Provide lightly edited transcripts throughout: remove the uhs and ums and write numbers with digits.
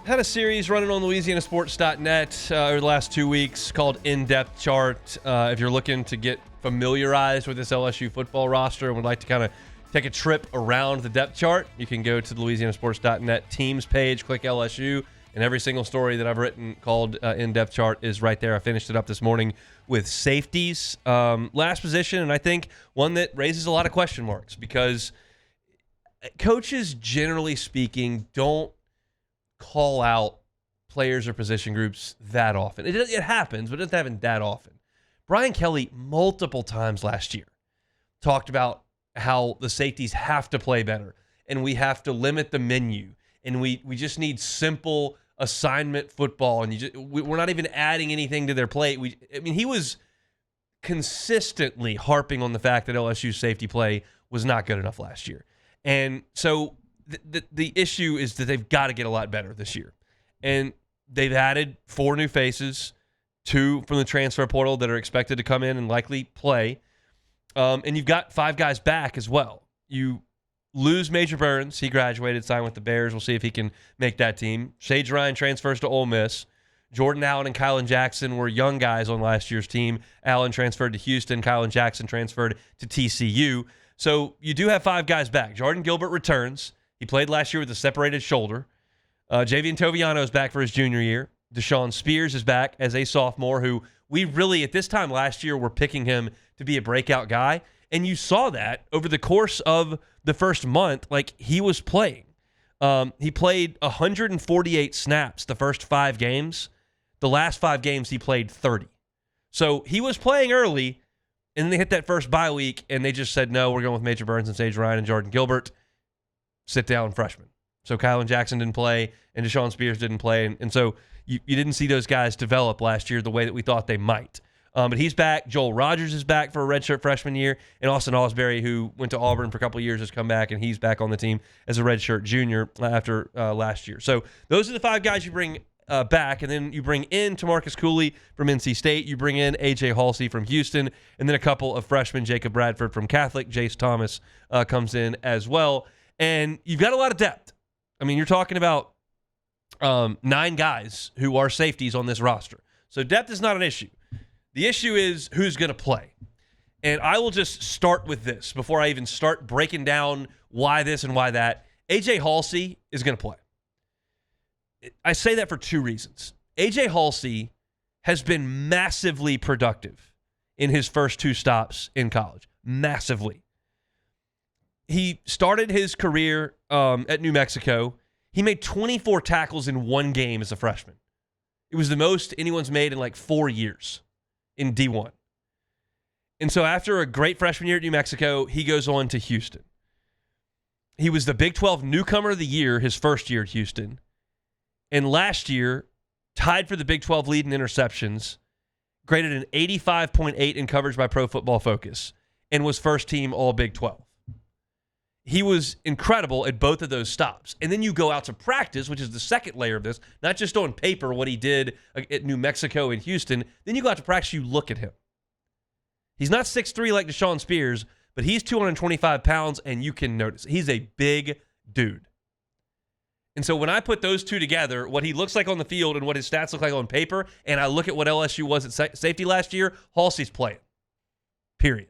Had a series running on LouisianaSports.net over the last 2 weeks called In-Depth Chart. If you're looking to get familiarized with this LSU football roster and would like to kind of take a trip around the depth chart, you can go to the LouisianaSports.net teams page, click LSU, and every single story that I've written called In-Depth Chart is right there. I finished it up this morning with safeties. Last position, and I think one that raises a lot of question marks because coaches, generally speaking, don't call out players or position groups that often. It happens, but it doesn't happen that often. Brian Kelly, multiple times last year, talked about how the safeties have to play better and we have to limit the menu and we just need simple assignment football and we're not even adding anything to their play. He was consistently harping on the fact that LSU safety play was not good enough last year. And so the issue is that they've got to get a lot better this year. And they've added 4 new faces, 2 from the transfer portal that are expected to come in and likely play. And you've got 5 guys back as well. You lose Major Burns. He graduated, signed with the Bears. We'll see if he can make that team. Sage Ryan transfers to Ole Miss. Jordan Allen and Kylan Jackson were young guys on last year's team. Allen transferred to Houston. Kylan Jackson transferred to TCU. So you do have 5 guys back. Jordan Gilbert returns. He played last year with a separated shoulder. Javian Toviano is back for his junior year. DeShawn Spears is back as a sophomore who we really, at this time last year, were picking him to be a breakout guy. And you saw that over the course of the first month, like he was playing. He played 148 snaps the first 5 games. The last 5 games, he played 30. So he was playing early, and then they hit that first bye week, and they just said, no, we're going with Major Burns and Sage Ryan and Jordan Gilbert. Sit down freshman. So Kylan Jackson didn't play and DeShawn Spears didn't play. And so you didn't see those guys develop last year the way that we thought they might. But he's back. Joel Rogers is back for a redshirt freshman year. And Austin Osbury, who went to Auburn for a couple of years, has come back, and he's back on the team as a redshirt junior after last year. So those are the 5 guys you bring back. And then you bring in DeMarcus Cooley from NC State. You bring in AJ Halsey from Houston. And then a couple of freshmen, Jacob Bradford from Catholic. Jace Thomas comes in as well. And you've got a lot of depth. I mean, you're talking about 9 guys who are safeties on this roster. So depth is not an issue. The issue is who's going to play. And I will just start with this before I even start breaking down why this and why that. AJ Halsey is going to play. I say that for 2 reasons. AJ Halsey has been massively productive in his first 2 stops in college. Massively. He started his career at New Mexico. He made 24 tackles in 1 game as a freshman. It was the most anyone's made in like 4 years in D1. And so after a great freshman year at New Mexico, he goes on to Houston. He was the Big 12 Newcomer of the Year his first year at Houston. And last year, tied for the Big 12 lead in interceptions, graded an 85.8 in coverage by Pro Football Focus, and was first team All Big 12. He was incredible at both of those stops. And then you go out to practice, which is the second layer of this, not just on paper what he did at New Mexico and Houston. Then you go out to practice, you look at him. He's not 6'3" like DeShawn Spears, but he's 225 pounds, and you can notice. He's a big dude. And so when I put those 2 together, what he looks like on the field and what his stats look like on paper, and I look at what LSU was at safety last year, Halsey's playing. Period.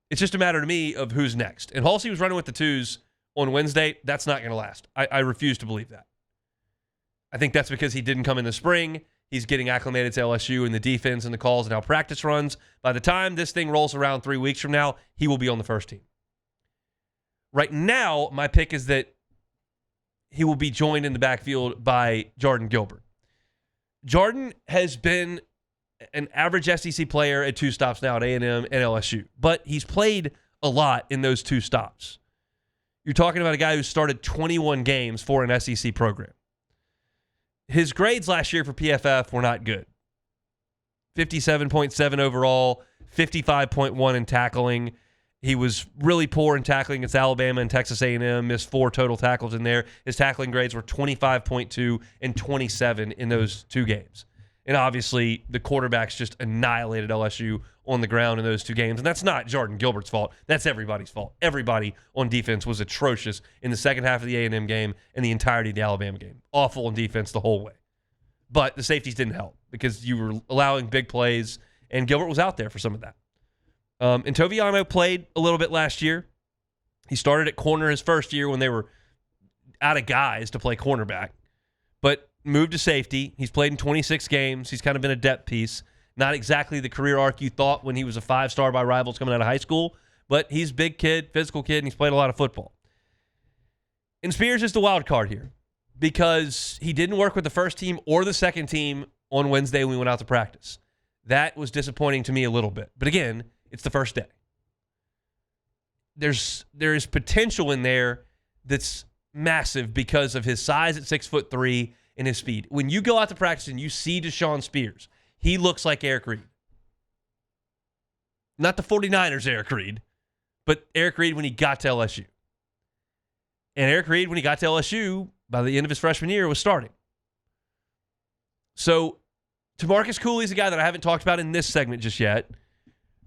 It's just a matter to me of who's next. And Halsey was running with the 2s on Wednesday. That's not going to last. I refuse to believe that. I think that's because he didn't come in the spring. He's getting acclimated to LSU and the defense and the calls and how practice runs. By the time this thing rolls around 3 weeks from now, he will be on the first team. Right now, my pick is that he will be joined in the backfield by Jordan Gilbert. Jordan has been an average SEC player at 2 stops now at A&M and LSU, but he's played a lot in those 2 stops. You're talking about a guy who started 21 games for an SEC program. His grades last year for PFF were not good. 57.7 overall, 55.1 in tackling. He was really poor in tackling against Alabama and Texas A&M, missed 4 total tackles in there. His tackling grades were 25.2 and 27 in those 2 games. And obviously, the quarterbacks just annihilated LSU on the ground in those two games. And that's not Jordan Gilbert's fault. That's everybody's fault. Everybody on defense was atrocious in the second half of the A&M game and the entirety of the Alabama game. Awful on defense the whole way. But the safeties didn't help because you were allowing big plays, and Gilbert was out there for some of that. And Toviano played a little bit last year. He started at corner his first year when they were out of guys to play cornerback, but moved to safety. He's played in 26 games. He's kind of been a depth piece. Not exactly the career arc you thought when he was a 5-star by rivals coming out of high school, but he's a big kid, physical kid, and he's played a lot of football. And Spears is the wild card here because he didn't work with the first team or the second team on Wednesday when we went out to practice. That was disappointing to me a little bit. But again, it's the first day. There is potential in there that's massive because of his size at 6'3" and his speed. When you go out to practice and you see DeShawn Spears, he looks like Eric Reed. Not the 49ers Eric Reed, but Eric Reed when he got to LSU. And Eric Reed, when he got to LSU, by the end of his freshman year, was starting. So DeMarcus Cooley is a guy that I haven't talked about in this segment just yet,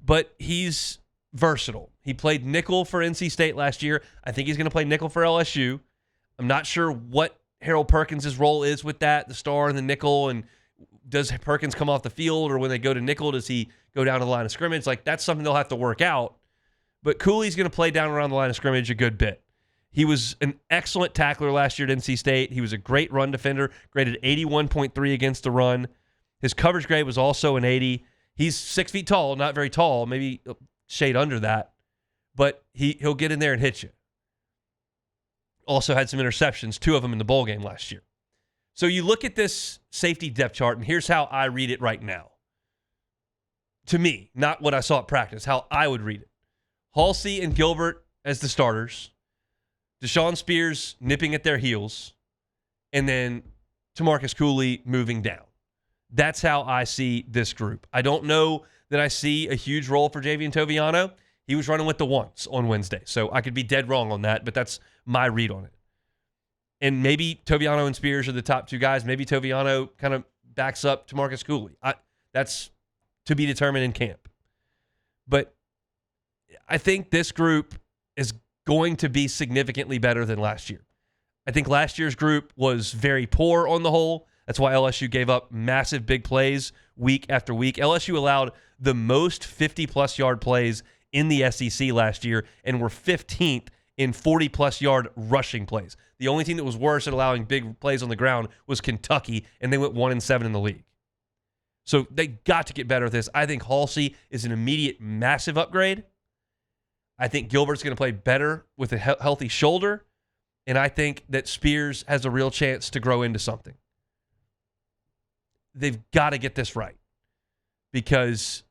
but he's versatile. He played nickel for NC State last year. I think he's going to play nickel for LSU. I'm not sure what Harold Perkins' role is with that, the star and the nickel, and does Perkins come off the field, or when they go to nickel, does he go down to the line of scrimmage? Like, that's something they'll have to work out. But Cooley's going to play down around the line of scrimmage a good bit. He was an excellent tackler last year at NC State. He was a great run defender, graded 81.3 against the run. His coverage grade was also an 80. He's 6 feet tall, not very tall, maybe a shade under that, but he'll get in there and hit you. Also had some interceptions, 2 of them in the bowl game last year. So you look at this safety depth chart, and here's how I read it right now. To me, not what I saw at practice, how I would read it. Halsey and Gilbert as the starters. DeShawn Spears nipping at their heels. And then DeMarcus Cooley moving down. That's how I see this group. I don't know that I see a huge role for Javian Toviano. He was running with the ones on Wednesday, so I could be dead wrong on that, but that's my read on it. And maybe Toviano and Spears are the top 2 guys. Maybe Toviano kind of backs up DeMarcus Cooley. That's to be determined in camp. But I think this group is going to be significantly better than last year. I think last year's group was very poor on the whole. That's why LSU gave up massive big plays week after week. LSU allowed the most 50-plus yard plays in the SEC last year and were 15th in 40-plus yard rushing plays. The only team that was worse at allowing big plays on the ground was Kentucky, and they went 1-7 in the league. So they got to get better at this. I think Halsey is an immediate massive upgrade. I think Gilbert's going to play better with a healthy shoulder, and I think that Spears has a real chance to grow into something. They've got to get this right because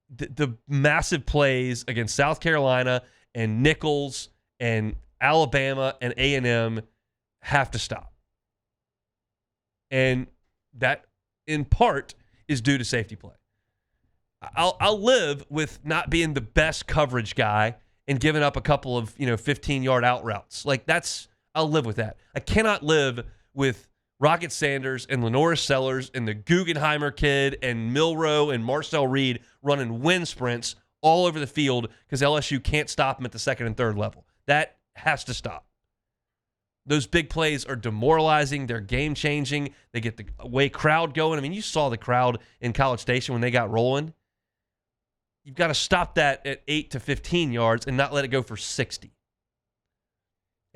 the massive plays against South Carolina and Nichols and Alabama and A&M have to stop. And that, in part, is due to safety play. I'll live with not being the best coverage guy and giving up a couple of 15-yard out routes. Like, I'll live with that. I cannot live with Rocket Sanders and Lenoris Sellers and the Guggenheimer kid and Milroe and Marcel Reed running wind sprints all over the field because LSU can't stop them at the second and third level. That has to stop. Those big plays are demoralizing. They're game-changing. They get the away crowd going. I mean, you saw the crowd in College Station when they got rolling. You've got to stop that at 8 to 15 yards and not let it go for 60.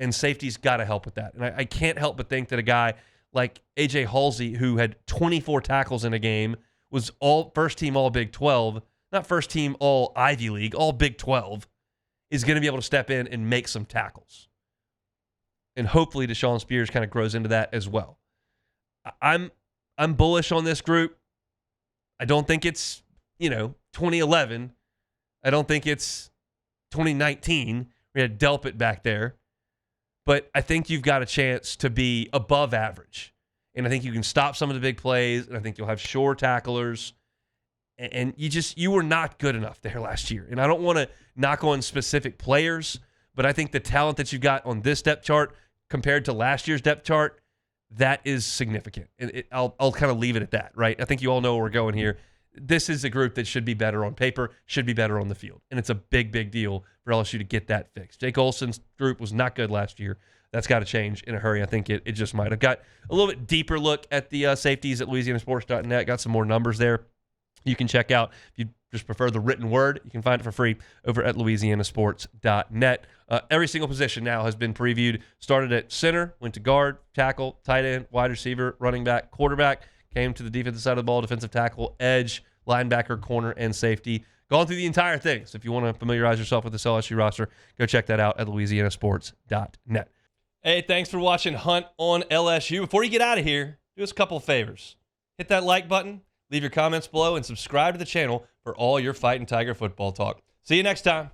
And safety's got to help with that. And I can't help but think that a guy like AJ Halsey, who had 24 tackles in a game, was all first team all Big 12, not first team all Ivy League, all Big 12, is going to be able to step in and make some tackles. And hopefully DeShawn Spears kind of grows into that as well. I'm bullish on this group. I don't think it's, 2011. I don't think it's 2019. We had Delpit back there. But I think you've got a chance to be above average. And I think you can stop some of the big plays, and I think you'll have sure tacklers. And you were not good enough there last year. And I don't want to knock on specific players, but I think the talent that you got on this depth chart compared to last year's depth chart, that is significant. And I'll kind of leave it at that, right? I think you all know where we're going here. this is a group that should be better on paper, should be better on the field. And it's a big, big deal for LSU to get that fixed. Jake Olson's group was not good last year. That's got to change in a hurry. I think it just might. I've got a little bit deeper look at the safeties at LouisianaSports.net. Got some more numbers there you can check out. If you just prefer the written word, you can find it for free over at LouisianaSports.net. Every single position now has been previewed. Started at center, went to guard, tackle, tight end, wide receiver, running back, quarterback, came to the defensive side of the ball, defensive tackle, edge, linebacker, corner, and safety. Gone through the entire thing. So if you want to familiarize yourself with this LSU roster, go check that out at LouisianaSports.net. Hey, thanks for watching Hunt on LSU. Before you get out of here, do us a couple of favors. Hit that like button, leave your comments below, and subscribe to the channel for all your Fighting Tiger football talk. See you next time.